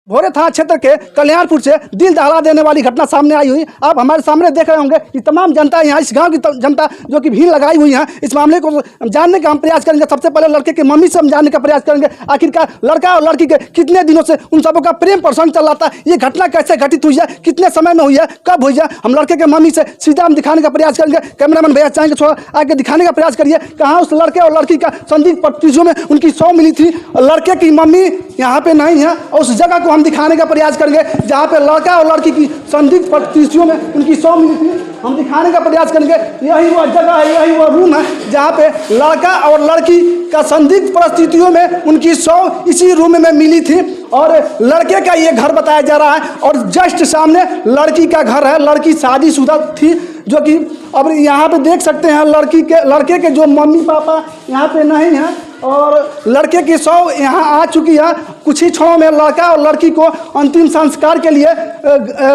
भोरे थाना क्षेत्र के कल्याणपुर से दिल दहला देने वाली घटना सामने आई हुई। आप हमारे सामने देख रहे होंगे कि तमाम जनता यहाँ इस गांव की जनता जो कि भीड़ लगाई हुई है, इस मामले को जानने का हम प्रयास करेंगे। सबसे पहले लड़के की मम्मी से हम जानने का प्रयास करेंगे, आखिरकार लड़का और लड़की के कितने दिनों से उन सबों का प्रेम प्रसंग चल रहा था, ये घटना कैसे घटित हुई है, कितने समय में हुई है, कब हुई है। हम लड़के के मम्मी से सीधा हम दिखाने का प्रयास करेंगे। कैमरामैन भैया चाहेंगे थोड़ा आगे दिखाने का प्रयास करिए, कहाँ उस लड़के और लड़की का संदिग्ध परिस्थितियों में उनकी शव मिली थी। लड़के की मम्मी यहाँ पे नहीं है और उस जगह को हम दिखाने का प्रयास करेंगे जहाँ पे लड़का और लड़की की संदिग्ध परिस्थितियों में उनकी शव मिली थी। हम दिखाने का प्रयास करेंगे, यही वह जगह है, यही वह रूम है जहाँ पे लड़का और लड़की का संदिग्ध परिस्थितियों में उनकी शव इसी रूम में मिली थी। और लड़के का ये घर बताया जा रहा है और जस्ट सामने लड़की का घर है। लड़की शादीशुदा थी, जो कि अब यहाँ पे देख सकते हैं लड़के के जो मम्मी पापा यहाँ पे नहीं हैं और लड़के की शव यहाँ आ चुकी है। कुछ ही क्षणों में लड़का और लड़की को अंतिम संस्कार के लिए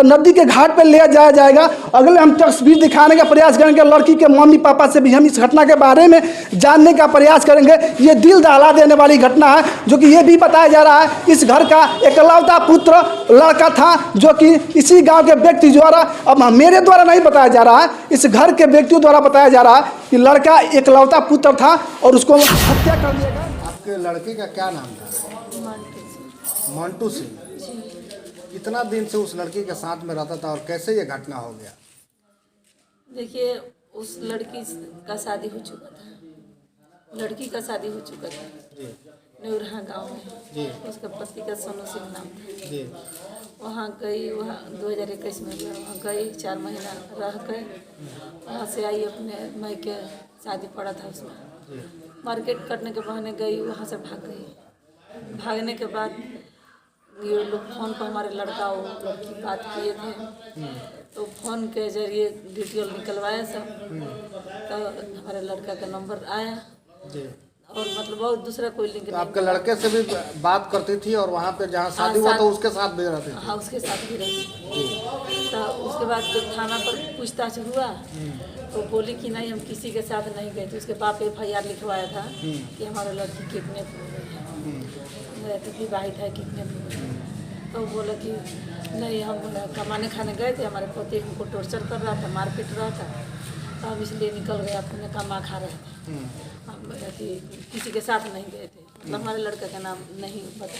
नदी के घाट पर ले जाया जाएगा। अगले हम तस्वीर दिखाने का प्रयास करेंगे। लड़की के मम्मी पापा से भी हम इस घटना के बारे में जानने का प्रयास करेंगे। ये दिल दहला देने वाली घटना है, जो कि ये भी बताया जा रहा है इस घर का एकलौता पुत्र लड़का था, जो कि इसी गाँव के व्यक्ति द्वारा, अब मेरे द्वारा नहीं बताया जा रहा है, इस घर के व्यक्तियों द्वारा बताया जा रहा है कि लड़का एकलौता पुत्र था और उसको हत्या कर दिया गया। आपके लड़के का क्या नाम था? मंटू सिंह। कितना दिन से उस लड़की के साथ में रहता था और कैसे ये घटना हो गया? देखिए, उस लड़की का शादी हो चुका था, लड़की का शादी हो चुका था जी नेउरहा गांव में जी। उसका पति का सोनू सिंह नाम था जी वहाँ गई, वहाँ 2021 में गया, वहाँ गई 4 महीना रह गए। वहाँ से आई अपने मायके, शादी पड़ा था उसमें, मार्केट करने के बहाने गई, वहाँ से भाग गई। भागने के बाद ये लोग फ़ोन पर हमारे लड़का और लड़की बात किए थे, तो फ़ोन के जरिए डिटेल निकलवाया सब, तो हमारे लड़का का नंबर आया जी। और मतलब और दूसरा कोई लिंक तो नहीं। आपके लड़के से भी बात करती थी और वहाँ पे जहाँ शादी हुआ तो उसके साथ भी रहती थी? हाँ, उसके साथ भी रही। जी तो उसके बाद जब थाना पर पूछताछ हुआ तो बोली कि नहीं, हम किसी के साथ नहीं गए थे। उसके बाप FIR लिखवाया था कि हमारे लड़की कितने विवाहित है, कितने। तो बोला कि नहीं, हम कमाने खाने गए थे, हमारे पति हमको टॉर्चर कर रहा था, मारपीट रहा था, तो हम इसलिए निकल गए, अपने कमा खा रहे थे। हम किसी के साथ नहीं गए थे, मतलब हमारे लड़का का नाम नहीं पता,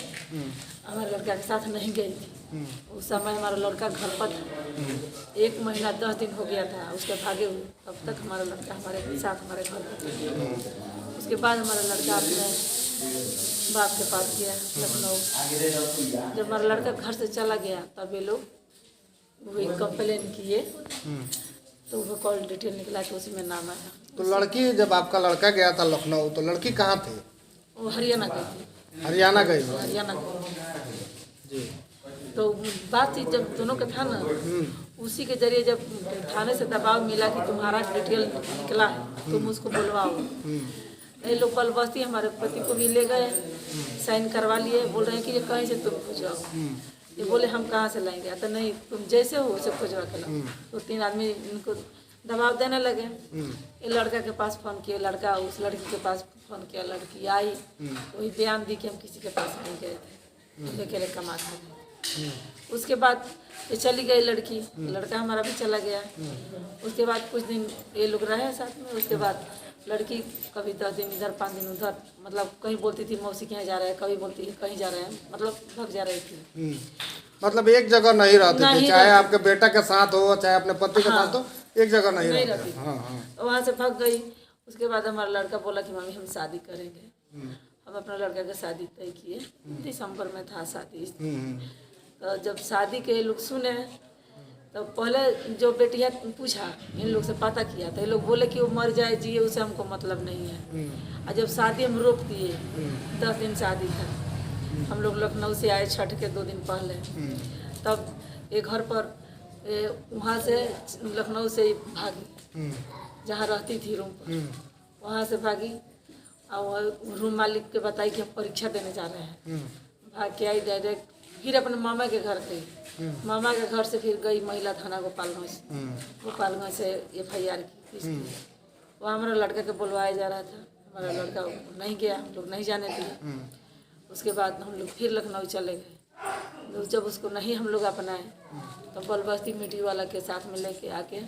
हमारे लड़का के साथ नहीं गई थी। उस समय हमारा लड़का घर पर था, 1 महीना 10 दिन हो गया था उसके भागे हुए, तब तक हमारा लड़का हमारे साथ हमारे घर पर था। उसके बाद हमारा लड़का अपने बाप के पास गया लखनऊ। जब हमारा लड़का घर से चला गया तब ये लोग वही कंप्लेन किए, तो वो कॉल डिटेल निकला तो उसी में नाम आया। तो लड़की, जब आपका लड़का गया था लखनऊ, तो लड़की कहाँ थी? वो हरियाणा गई थी। हरियाणा गई थी। हरियाणा गई जी। तो बातचीत जब दोनों का था ना, उसी के जरिए जब थाने से दबाव मिला कि तुम्हारा डिटेल निकला है, तुम उसको बुलवाओ। ये लोग कल बस्ती हमारे पति को भी ले गए, साइन करवा लिए, बोल रहे हैं कि ये कहीं से तुम खोजवाओ। ये बोले हम कहाँ से लाएंगे, तो नहीं, तुम जैसे हो उसे खोजवा के लाओ। तो 3 आदमी इनको दबाव देने लगे। ये लड़का के पास फ़ोन किया, लड़का उस लड़की के पास फ़ोन किया, लड़की आई, वही बयान दी कि हम किसी के पास नहीं गए थे, हम अकेले कमा खा। उसके बाद ये चली गई लड़की, लड़का हमारा भी चला गया। उसके बाद कुछ दिन ये लोग रहे साथ में। उसके बाद लड़की कभी 10 दिन इधर, 5 दिन उधर, मतलब कहीं बोलती थी मौसी के यहाँ जा रहे हैं, कभी बोलती थी कहीं जा रहे हैं, मतलब भग जा रही थी। मतलब एक जगह नहीं रहती थी, चाहे रहती। आपके बेटा के साथ हो चाहे अपने पति के साथ हो, एक जगह नहीं रहती। हाँ हाँ। तो वहाँ से भाग गई। उसके बाद हमारा लड़का बोला कि मम्मी हम शादी करेंगे। हम अपने लड़का का शादी तय किए, दिसंबर में था शादी। तो जब शादी के लोग सुने तो पहले जो बेटिया पूछा, इन लोग से पता किया, तो ये लोग बोले कि वो मर जाए जिए उसे हमको मतलब नहीं है। और जब शादी हम रोक दिए, 10 दिन शादी था, हम लोग लखनऊ से आए छठ के 2 दिन पहले, तब ये घर पर वहाँ से लखनऊ से भागी, जहाँ रहती थी रूम पर, वहाँ से भागी और रूम मालिक के बताई कि हम परीक्षा देने जा रहे हैं। भाग के आई डायरेक्ट, फिर अपने मामा के घर गई। मामा के घर से फिर गई महिला थाना गोपालगंज से FIR की। वहाँ हमारा लड़का के बुलवाया जा रहा था, हमारा लड़का नहीं गया, हम लोग नहीं जाने दिए। उसके बाद हम लोग फिर लखनऊ चले गए। तो जब उसको नहीं हम लोग अपनाए तो बलबस्ती मीडिया वाला के साथ में लेके आके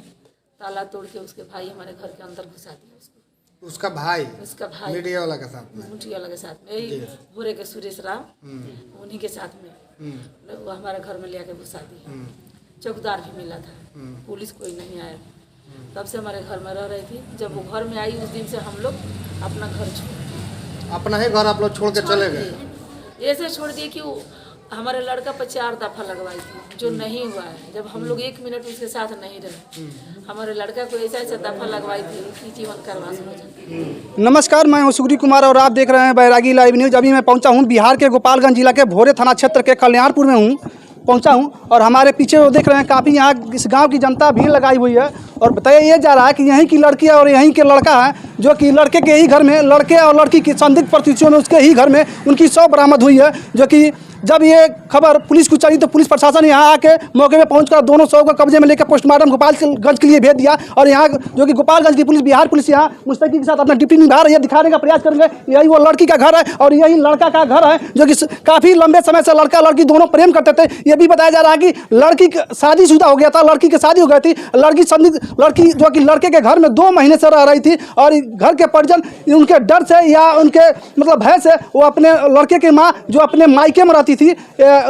ताला तोड़ के उसके भाई हमारे घर के अंदर घुसा दिया उसको। उसका भाई मीडिया वाला के साथ में, मीडिया वाला के साथ में, यही भोरे के सुरेश राम उन्हीं के साथ में वो हमारे घर में ले आके घुसा दिया। चौकीदार भी मिला था, पुलिस कोई नहीं आया। तब से हमारे घर में रह रही थी। जब वो घर में आई उस दिन से हम लोग अपना घर अपना ही घर आप लोग छोड़ के चले गए। ऐसे छोड़ दिए कि वो हमारे लड़का पर 4 दफा लगवाई थी, जो नहीं हुआ है। जब हम लोग 1 मिनट उसके साथ नहीं रहे, हमारे लड़का को ऐसा दफा लगवाई थी कि जीवन करवास हो जाए। नमस्कार, मैं हूं सुग्री कुमार और आप देख रहे हैं बैरागी लाइव न्यूज। अभी मैं पहुंचा हूं बिहार के गोपालगंज जिला के भोरे थाना क्षेत्र के कल्याणपुर में पहुंचा हूं और हमारे पीछे वो देख रहे हैं काफ़ी यहाँ इस गांव की जनता भीड़ लगाई हुई है और बताया ये जा रहा है कि यहीं की लड़की और यहीं के लड़का है जो कि लड़के के ही घर में, लड़के और लड़की की संदिग्ध परिस्थितियों में उसके ही घर में उनकी शव बरामद हुई है। जो कि जब ये खबर पुलिस को चली तो पुलिस प्रशासन यहाँ आके मौके पे पहुंचकर दोनों शव को कब्जे में लेकर पोस्टमार्टम गोपालगंज के लिए भेज दिया। और यहाँ जो कि गोपालगंज की पुलिस, बिहार पुलिस यहाँ मुस्तैदी के साथ अपना ड्यूटी निभा रही है, दिखाने का प्रयास करेंगे यही वो लड़की का घर है और यही लड़का का घर है जो कि काफ़ी लंबे समय से लड़का लड़की दोनों प्रेम करते थे। ये भी बताया जा रहा है कि लड़की शादीशुदा हो गया था, लड़की की शादी हो गई थी। लड़की जो कि लड़के के घर में 2 महीने से रह रही थी और घर के परिजन उनके डर से या उनके मतलब भय से वो अपने लड़के की माँ जो अपने मायके में रहती थी,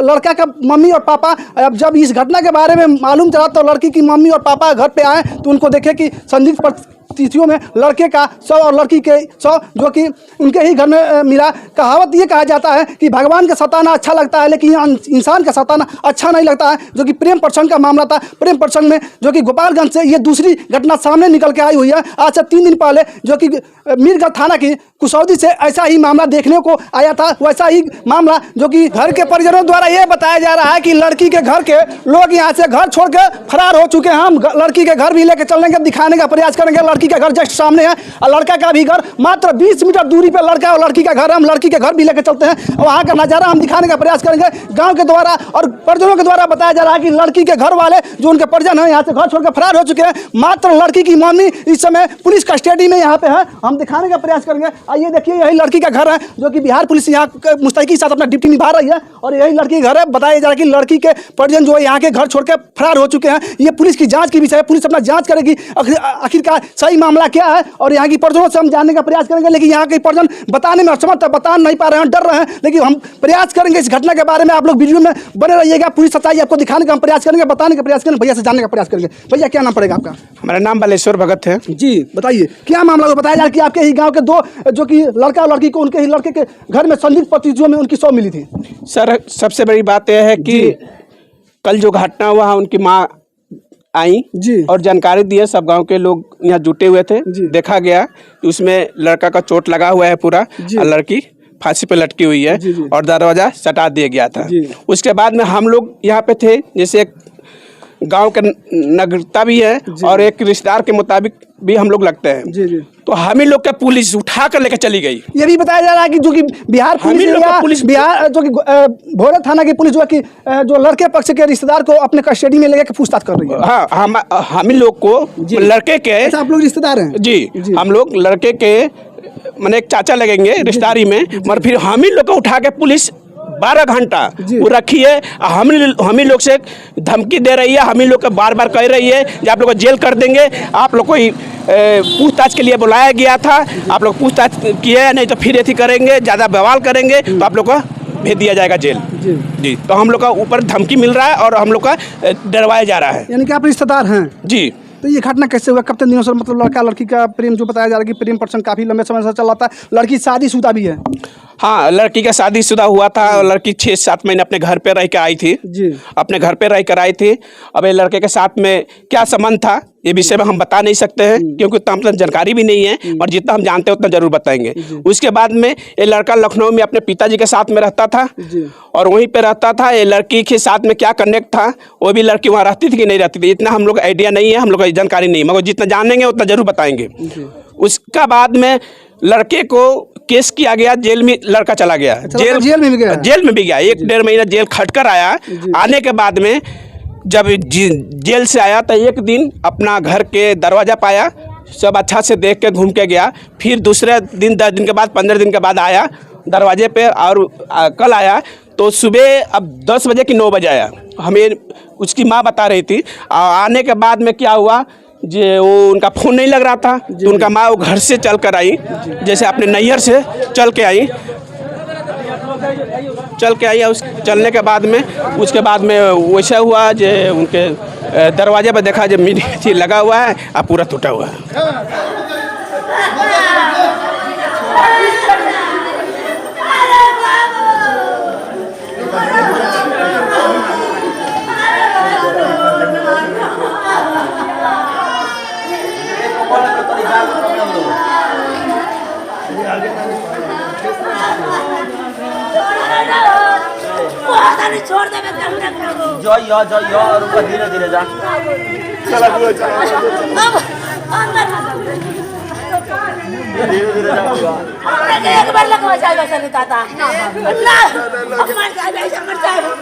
लड़का का मम्मी और पापा अब जब इस घटना के बारे में मालूम चला तो लड़की की मम्मी और पापा घर पे आए तो उनको देखे कि संदिग्ध परिस्थितियों में लड़के का शव और लड़की के शव जो कि उनके ही घर में मिला। कहावत ये कहा जाता है कि भगवान का सताना अच्छा लगता है लेकिन इंसान का सताना अच्छा नहीं लगता है। जो कि प्रेम प्रसंग का मामला था। प्रेम प्रसंग में जो कि गोपालगंज से ये दूसरी घटना सामने निकल के आई हुई है। आज से 3 दिन पहले जो कि मीरगंज थाना की कुसौदी से ऐसा ही मामला देखने को आया था। वैसा ही मामला जो कि घर के परिजनों द्वारा ये बताया जा रहा है कि लड़की के घर के लोग यहाँ से घर छोड़ के फरार हो चुके हैं। हम लड़की के घर भी लेके चलने के दिखाने का प्रयास करेंगे। लड़की का घर जस्ट सामने है और लड़का का भी घर मात्र 20 मीटर दूरी पर लड़का और लड़की का घर है। हम लड़की के घर भी लेके चलते हैं और वहाँ का नज़ारा हम दिखाने का प्रयास करेंगे। गाँव के द्वारा और परिजनों के द्वारा बताया जा रहा है कि लड़की के घर वाले जो उनके परिजन हैं यहाँ से घर छोड़कर फरार हो चुके हैं। मात्र लड़की की मम्मी इस समय पुलिस कस्टडी में यहाँ पे है। हम दिखाने का प्रयास करेंगे। आइए देखिए, यही लड़की का घर है जो कि बिहार पुलिस यहाँ मुस्तैदी के साथ अपना ड्यूटी निभा रही है और यही लड़की का घर है। बताया जा रहा है कि लड़की के परिजन जो है यहाँ के घर छोड़कर फरार हो चुके हैं। ये पुलिस की जाँच की विषय है। पुलिस अपना जाँच करेगी आखिरकार सही मामला क्या है और यहाँ की परिजनों से हम जानने का प्रयास करेंगे। लेकिन यहाँ के परिजन बताने में असमर्थ है, बता नहीं पा रहे हैं, डर रहे हैं। लेकिन हम प्रयास करेंगे इस घटना के बारे में। आप लोग वीडियो में बने रहिएगा। पूरी सच्चाई आपको दिखाने का हम प्रयास करेंगे, बताने का प्रयास करेंगे, भैया से जानने का प्रयास करेंगे। भैया क्या नाम पड़ेगा आपका? हमारा नाम बालेश्वर भगत है जी, बताइए क्या मामला है। बताया जा रहा है कि आपके ही गाँव के 2 जो कि लड़का और लड़की को उनके ही लड़के के घर में संदिग्ध परिस्थितियों में उनकी शव मिली थी। सर, सबसे बड़ी बात यह है कि कल जो घटना हुआ उनकी माँ आई जी और जानकारी दिए। सब गांव के लोग यहाँ जुटे हुए थे। देखा गया कि उसमें लड़का का चोट लगा हुआ है पूरा और लड़की फांसी पे लटकी हुई है और दरवाजा सटा दिया गया था। उसके बाद में हम लोग यहाँ पे थे, जैसे एक गांव के नगरता भी है और एक रिश्तेदार के मुताबिक भी हम लोग लगते हैं। तो हम ही लोग के पुलिस उठा कर लेकर चली गई। ये भी बताया जा रहा है कि जो कि बिहार पुलिस बिहार जो कि भोरे थाना की पुलिस जो कि जो लड़के पक्ष के रिश्तेदार को अपने कस्टडी में लेकर पूछताछ कर रही है। हाँ, हम ही लोग को लड़के के, आप लोग रिश्तेदार हैं? जी, हम लोग लड़के के मैंने एक चाचा लगेंगे रिश्तेदारी में, मगर फिर हम ही लोग को उठा के पुलिस 12 घंटा वो रखी है। हम ही लोग से धमकी दे रही है। हम ही लोग को बार बार कह रही है कि आप लोग को जेल कर देंगे। आप लोग को पूछताछ के लिए बुलाया गया था, आप लोग पूछताछ किए नहीं तो फिर ऐसी करेंगे, ज़्यादा बवाल करेंगे तो आप लोग को भेज दिया जाएगा जेल। जी, तो हम लोग का ऊपर धमकी मिल रहा है और हम लोग का डरवाया जा रहा है। यानी कि आप रिश्तेदार हैं? जी। तो ये घटना कैसे हुआ? कब तक दिनों से मतलब लड़का लड़की का प्रेम जो बताया जा रहा है कि प्रेम प्रसंग काफ़ी लंबे समय से चल रहा था। लड़की शादीशुदा भी है? हाँ, लड़की का शादीशुदा हुआ था और लड़की 6-7 महीने अपने घर पे रह कर आई थी जी। अपने घर पे रह कर आई थी। अब ये लड़के के साथ में क्या संबंध था ये विषय में हम बता नहीं सकते हैं क्योंकि उतना मतलब जानकारी भी नहीं है और जितना हम जानते हैं उतना जरूर बताएंगे। उसके बाद में ये लड़का लखनऊ में अपने पिताजी के साथ में रहता था और वहीं पे रहता था। ये लड़की के साथ में क्या कनेक्ट था वो भी लड़की वहाँ रहती थी कि नहीं रहती थी इतना हम लोग आइडिया नहीं है, हम लोग को जानकारी नहीं है, मगर जितना जानेंगे उतना जरूर बताएंगे। उसका बाद में लड़के को केस किया गया, जेल में लड़का चला गया। जेल में भी गया 1-1.5 महीना जेल खट कर आया। आने के बाद में जब जेल से आया तो एक दिन अपना घर के दरवाज़ा पाया, सब अच्छा से देख के घूम के गया। फिर दूसरे दिन 10 दिन के बाद 15 दिन के बाद आया दरवाजे पे और कल आया तो सुबह अब 10 बजे की 9 बजे आया। हमें उसकी माँ बता रही थी। आने के बाद में क्या हुआ जे वो उनका फ़ोन नहीं लग रहा था तो उनका माँ वो घर से चल कर आई, जैसे अपने नैहर से चल के आई उस चलने के बाद में उसके बाद में वैसा हुआ जे उनके दरवाजे पर देखा जब मिर्ची लगा हुआ है और पूरा टूटा हुआ है। छोड़ दे जो रुको धीरे धीरे जा धीरे धीरे एक बार लगवा जाएगा सरिता था ना मर जाएगा मर जाएगा